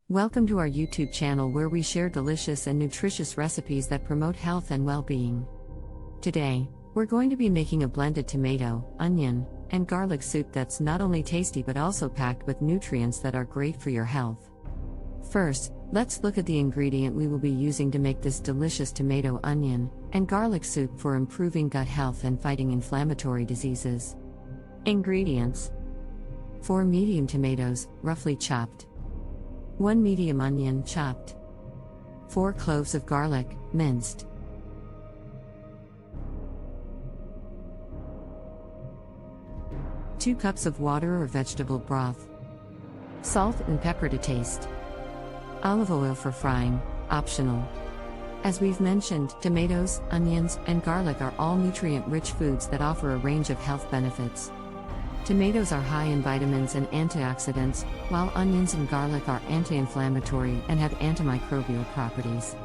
Welcome to our YouTube channel where we share delicious and nutritious recipes that promote health and well-being. Today, we're going to be making a blended tomato, onion, and garlic soup that's not only tasty but also packed with nutrients that are great for your health. First, let's look at the ingredient we will be using to make this delicious tomato, onion, and garlic soup for improving gut health and fighting inflammatory diseases. Ingredients: 4 medium tomatoes, roughly chopped. 1 medium onion, chopped. 4 cloves of garlic, minced. Two cups of water or vegetable broth. Salt and pepper to taste. Olive oil for frying, optional. As we've mentioned, tomatoes, onions, and garlic are all nutrient-rich foods that offer a range of health benefits. Tomatoes are high in vitamins and antioxidants, while onions and garlic are anti-inflammatory and have antimicrobial properties.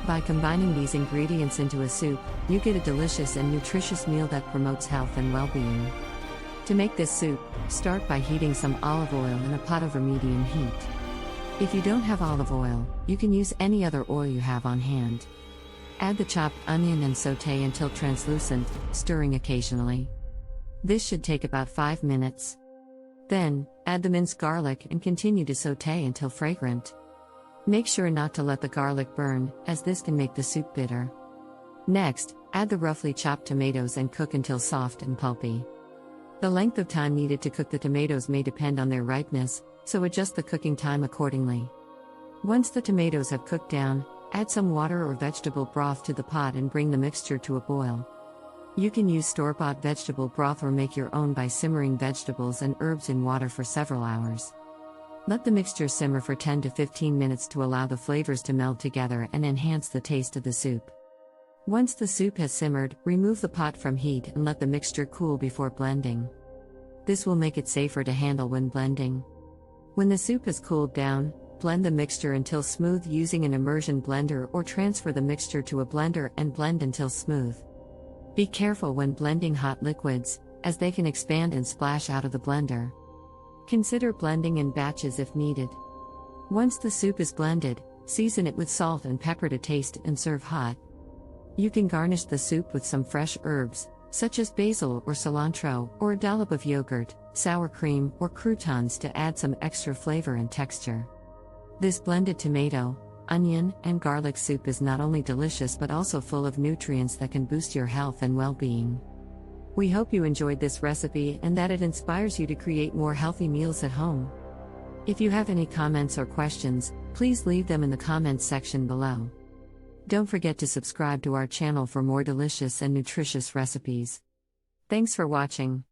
By combining these ingredients into a soup, you get a delicious and nutritious meal that promotes health and well-being. To make this soup, start by heating some olive oil in a pot over medium heat. If you don't have olive oil, you can use any other oil you have on hand. Add the chopped onion and sauté until translucent, stirring occasionally. This should take about 5 minutes. Then, add the minced garlic and continue to sauté until fragrant. Make sure not to let the garlic burn, as this can make the soup bitter. Next, add the roughly chopped tomatoes and cook until soft and pulpy. The length of time needed to cook the tomatoes may depend on their ripeness, so adjust the cooking time accordingly. Once the tomatoes have cooked down, add some water or vegetable broth to the pot and bring the mixture to a boil. You can use store-bought vegetable broth or make your own by simmering vegetables and herbs in water for several hours. Let the mixture simmer for 10 to 15 minutes to allow the flavors to meld together and enhance the taste of the soup. Once the soup has simmered, remove the pot from heat and let the mixture cool before blending. This will make it safer to handle when blending. When the soup has cooled down, blend the mixture until smooth using an immersion blender or transfer the mixture to a blender and blend until smooth. Be careful when blending hot liquids, as they can expand and splash out of the blender. Consider blending in batches if needed. Once the soup is blended, season it with salt and pepper to taste and serve hot. You can garnish the soup with some fresh herbs, such as basil or cilantro, or a dollop of yogurt, sour cream, or croutons to add some extra flavor and texture. This blended tomato, onion, and garlic soup is not only delicious but also full of nutrients that can boost your health and well-being. We hope you enjoyed this recipe and that it inspires you to create more healthy meals at home. If you have any comments or questions, please leave them in the comments section below. Don't forget to subscribe to our channel for more delicious and nutritious recipes. Thanks for watching.